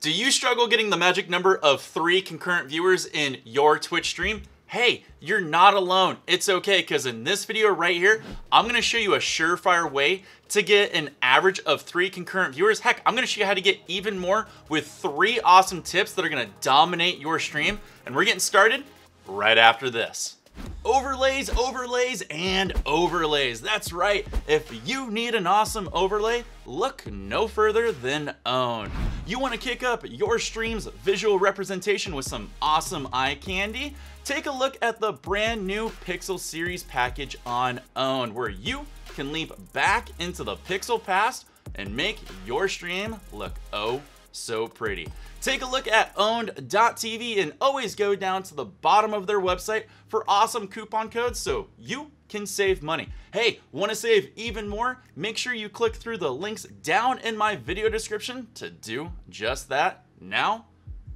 Do you struggle getting the magic number of 3 concurrent viewers in your Twitch stream? Hey, you're not alone. It's okay, because in this video right here, I'm going to show you a surefire way to get an average of 3 concurrent viewers. Heck, I'm going to show you how to get even more with 3 awesome tips that are going to dominate your stream. And we're getting started right after this. Overlays, overlays, and overlays. That's right. If you need an awesome overlay, look no further than OWN. You want to kick up your stream's visual representation with some awesome eye candy? Take a look at the brand new Pixel Series package on OWN, where you can leap back into the pixel past and make your stream look oh so pretty. Take a look at owned.tv and always go down to the bottom of their website for awesome coupon codes so you can save money. Hey, want to save even more? Make sure you click through the links down in my video description to do just that. Now,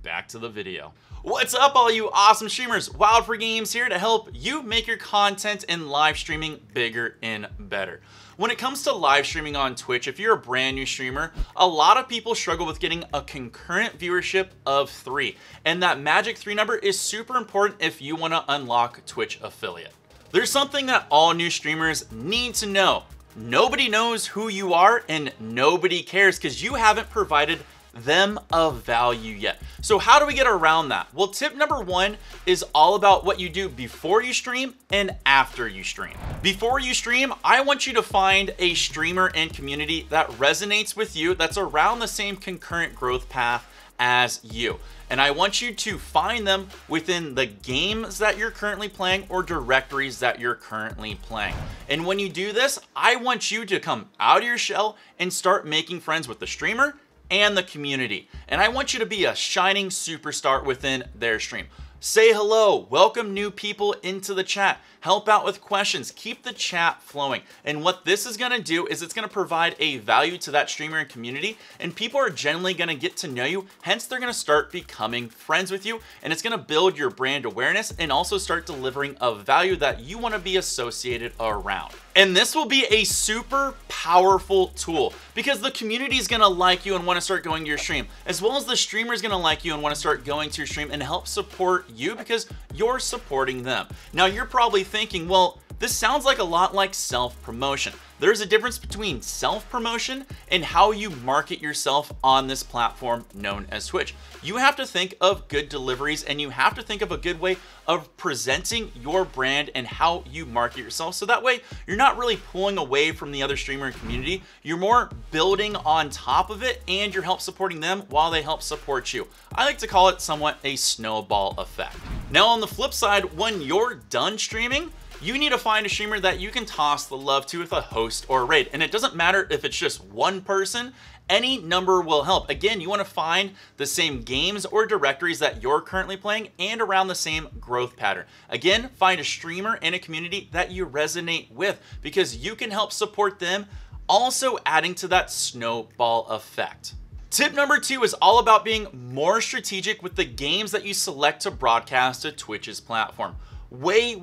back to the video. What's up, all you awesome streamers? Wild4Games here to help you make your content and live streaming bigger and better. When it comes to live streaming on Twitch, if you're a brand new streamer, a lot of people struggle with getting a concurrent viewership of 3. And that magic 3 number is super important if you want to unlock Twitch affiliate. There's something that all new streamers need to know. Nobody knows who you are and nobody cares because you haven't provided them of value yet. So how do we get around that? Well, tip number 1 is all about what you do before you stream and after you stream. Before you stream, I want you to find a streamer and community that resonates with you, that's around the same concurrent growth path as you. And I want you to find them within the games that you're currently playing or directories that you're currently playing. And when you do this, I want you to come out of your shell and start making friends with the streamer and the community. And I want you to be a shining superstar within their stream. Say hello, welcome new people into the chat, help out with questions, keep the chat flowing. And what this is gonna do is it's gonna provide a value to that streamer and community, and people are generally gonna get to know you, hence they're gonna start becoming friends with you, and it's gonna build your brand awareness and also start delivering a value that you wanna be associated around. And this will be a super powerful tool because the community is gonna like you and wanna start going to your stream, as well as the streamer is gonna like you and wanna start going to your stream and help support you because you're supporting them. Now you're probably thinking, well, this sounds like a lot like self-promotion. There's a difference between self-promotion and how you market yourself on this platform known as Twitch. You have to think of good deliveries and you have to think of a good way of presenting your brand and how you market yourself. So that way you're not really pulling away from the other streamer community. You're more building on top of it and you're help supporting them while they help support you. I like to call it somewhat a snowball effect. Now on the flip side, when you're done streaming, you need to find a streamer that you can toss the love to with a host or a raid. And it doesn't matter if it's just one person, any number will help. Again, you want to find the same games or directories that you're currently playing and around the same growth pattern. Again, find a streamer and a community that you resonate with because you can help support them, also adding to that snowball effect. Tip number 2 is all about being more strategic with the games that you select to broadcast to Twitch's platform. Way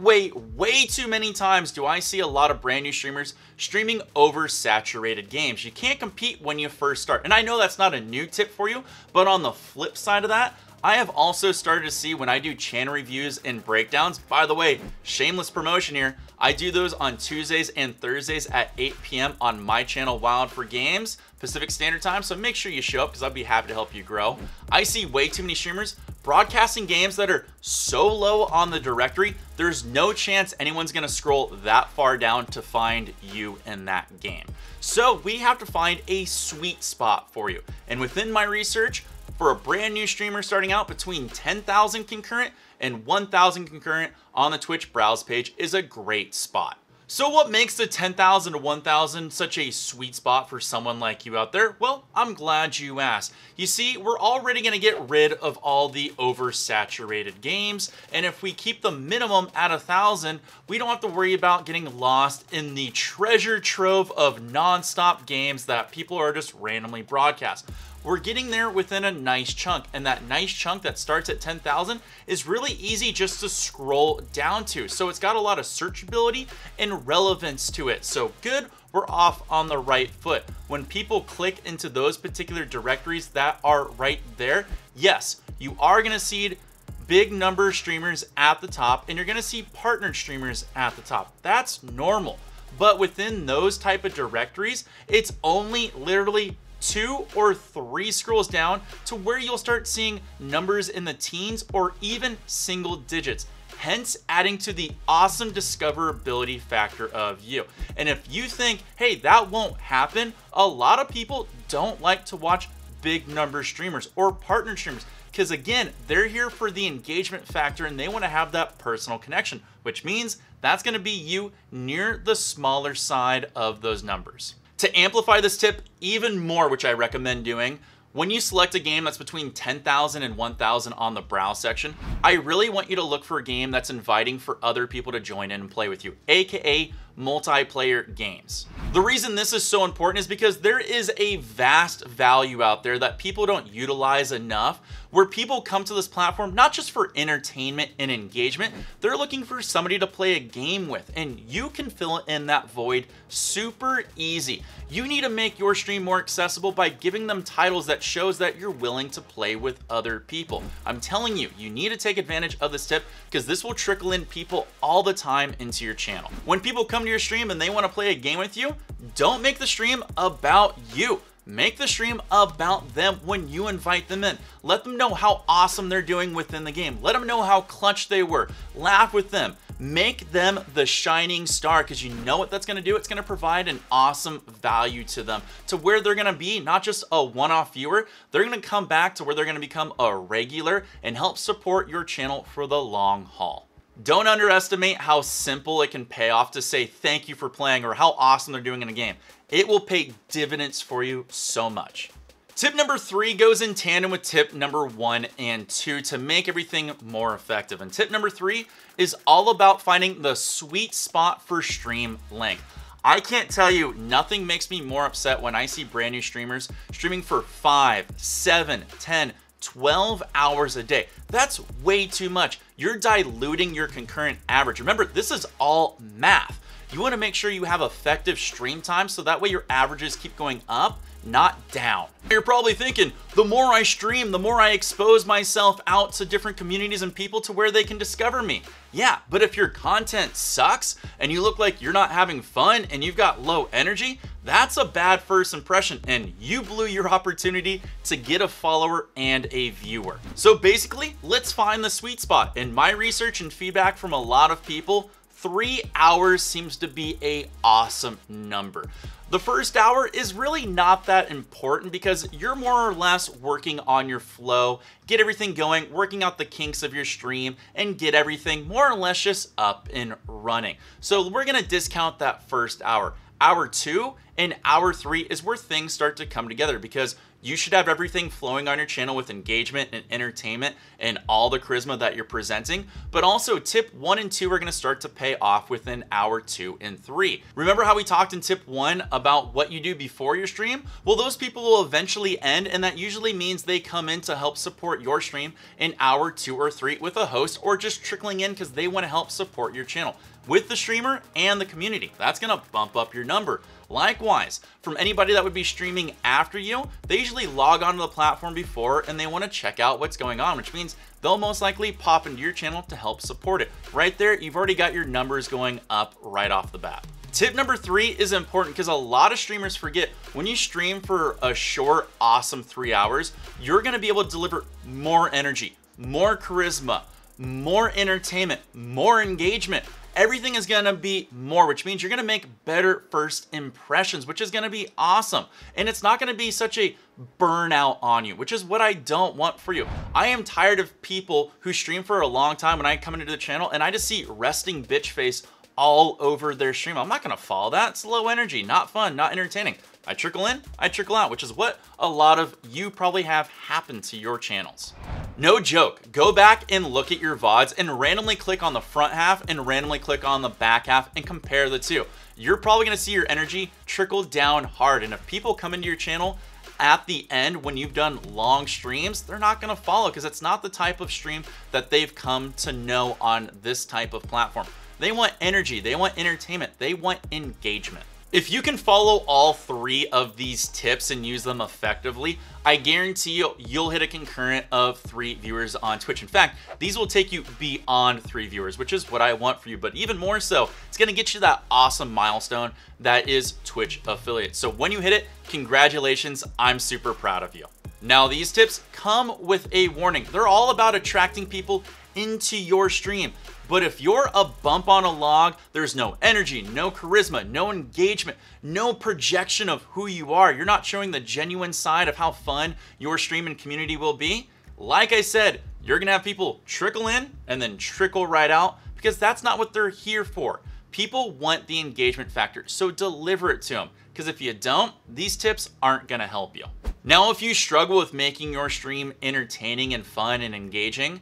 too many times do I see a lot of brand new streamers streaming oversaturated games. You can't compete when you first start. And I know that's not a new tip for you, but on the flip side of that, I have also started to see when I do channel reviews and breakdowns, by the way, shameless promotion here, I do those on Tuesdays and Thursdays at 8 p.m. on my channel Wild4Games, Pacific Standard Time, so make sure you show up because I'll be happy to help you grow. I see way too many streamers broadcasting games that are so low on the directory, there's no chance anyone's gonna scroll that far down to find you in that game. So we have to find a sweet spot for you. And within my research, for a brand new streamer starting out, between 10,000 concurrent and 1,000 concurrent on the Twitch browse page is a great spot. So what makes the 10,000 to 1,000 such a sweet spot for someone like you out there? Well, I'm glad you asked. You see, we're already going to get rid of all the oversaturated games, and if we keep the minimum at 1,000, we don't have to worry about getting lost in the treasure trove of non-stop games that people are just randomly broadcast. we're getting there within a nice chunk, and that nice chunk that starts at 10,000 is really easy just to scroll down to. So it's got a lot of searchability and relevance to it. So good, we're off on the right foot. When people click into those particular directories that are right there, yes, you are gonna see big number streamers at the top, and you're gonna see partnered streamers at the top. That's normal. But within those type of directories, it's only literally 2 or 3 scrolls down to where you'll start seeing numbers in the teens or even single digits, hence adding to the awesome discoverability factor of you. And if you think, hey, that won't happen, a lot of people don't like to watch big number streamers or partner streamers, because again, they're here for the engagement factor and they want to have that personal connection, which means that's going to be you near the smaller side of those numbers. To amplify this tip even more, which I recommend doing, when you select a game that's between 10,000 and 1,000 on the browse section, I really want you to look for a game that's inviting for other people to join in and play with you, aka multiplayer games. The reason this is so important is because there is a vast value out there that people don't utilize enough, where people come to this platform not just for entertainment and engagement, they're looking for somebody to play a game with, and you can fill in that void super easy. You need to make your stream more accessible by giving them titles that shows that you're willing to play with other people. I'm telling you, you need to take advantage of this tip because this will trickle in people all the time into your channel. When people come to your stream and they want to play a game with you, don't make the stream about you. Make the stream about them when you invite them in. Let them know how awesome they're doing within the game. Let them know how clutch they were. Laugh with them. Make them the shining star, because you know what that's going to do? It's going to provide an awesome value to them, to where they're going to be not just a one-off viewer, they're going to come back to where they're going to become a regular and help support your channel for the long haul. Don't underestimate how simple it can pay off to say thank you for playing or how awesome they're doing in a game. It will pay dividends for you so much. Tip number 3 goes in tandem with tip number 1 and 2 to make everything more effective. And tip number 3 is all about finding the sweet spot for stream length. I can't tell you, nothing makes me more upset when I see brand new streamers streaming for 5, 7, 10, 12 hours a day. That's way too much. You're diluting your concurrent average. Remember, this is all math. You want to make sure you have effective stream time so that way your averages keep going up, not down. You're probably thinking, the more I stream, the more I expose myself out to different communities and people to where they can discover me. Yeah, but if your content sucks and you look like you're not having fun and you've got low energy, that's a bad first impression and you blew your opportunity to get a follower and a viewer. So basically, let's find the sweet spot. In my research and feedback from a lot of people, 3 hours seems to be an awesome number. The first hour is really not that important because you're more or less working on your flow, get everything going, working out the kinks of your stream, and get everything more or less just up and running. So we're gonna discount that first hour. Hour 2 and hour 3 is where things start to come together, because you should have everything flowing on your channel with engagement and entertainment and all the charisma that you're presenting. But also tip 1 and 2 are going to start to pay off within hour 2 and 3. Remember how we talked in tip 1 about what you do before your stream? Well, those people will eventually end, and that usually means they come in to help support your stream in hour 2 or 3 with a host, or just trickling in because they want to help support your channel with the streamer and the community. That's going to bump up your number. Likewise, from anybody that would be streaming after you, they usually log onto the platform before and they want to check out what's going on, which means they'll most likely pop into your channel to help support it. Right there, you've already got your numbers going up right off the bat. Tip number 3 is important because a lot of streamers forget when you stream for a short, awesome 3 hours, you're going to be able to deliver more energy, more charisma, more entertainment, more engagement. Everything is going to be more, which means you're going to make better first impressions, which is going to be awesome. And it's not going to be such a burnout on you, which is what I don't want for you. I am tired of people who stream for a long time when I come into the channel and I just see resting bitch face all over their stream. I'm not going to follow that. It's low energy, not fun, not entertaining. I trickle in, I trickle out, which is what a lot of you probably have happen to your channels. No joke, go back and look at your VODs and randomly click on the front half and randomly click on the back half and compare the two. You're probably gonna see your energy trickle down hard, and if people come into your channel at the end, when you've done long streams, they're not gonna follow because it's not the type of stream that they've come to know on this type of platform. They want energy, they want entertainment, they want engagement. If you can follow all 3 of these tips and use them effectively, I guarantee you'll hit a concurrent of 3 viewers on Twitch. In fact, these will take you beyond 3 viewers, which is what I want for you. But even more so, it's gonna get you that awesome milestone that is Twitch affiliate. So when you hit it, congratulations, I'm super proud of you. Now, these tips come with a warning. They're all about attracting people into your stream. But if you're a bump on a log, there's no energy, no charisma, no engagement, no projection of who you are, you're not showing the genuine side of how fun your stream and community will be, like I said, you're gonna have people trickle in and then trickle right out because that's not what they're here for. People want the engagement factor, so deliver it to them. Because if you don't, these tips aren't gonna help you. Now, if you struggle with making your stream entertaining and fun and engaging,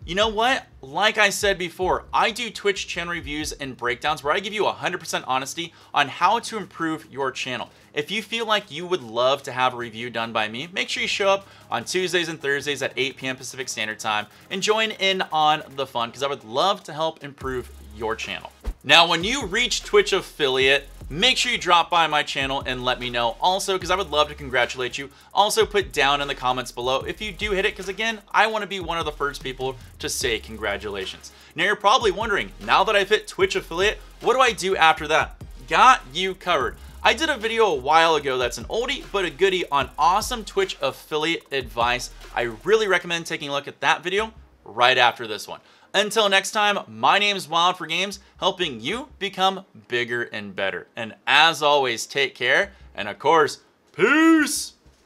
you know what? Like I said before, I do Twitch channel reviews and breakdowns where I give you 100% honesty on how to improve your channel. If you feel like you would love to have a review done by me, make sure you show up on Tuesdays and Thursdays at 8 p.m. Pacific Standard Time and join in on the fun because I would love to help improve your channel. Now, when you reach Twitch affiliate, make sure you drop by my channel and let me know also because I would love to congratulate you. Also put down in the comments below if you do hit it because again, I want to be one of the first people to say congratulations. Now you're probably wondering, now that I've hit Twitch affiliate, what do I do after that? Got you covered. I did a video a while ago that's an oldie but a goodie on awesome Twitch affiliate advice. I really recommend taking a look at that video right after this one. Until next time, my name is Wild4Games, helping you become bigger and better. And as always, take care, and of course, peace!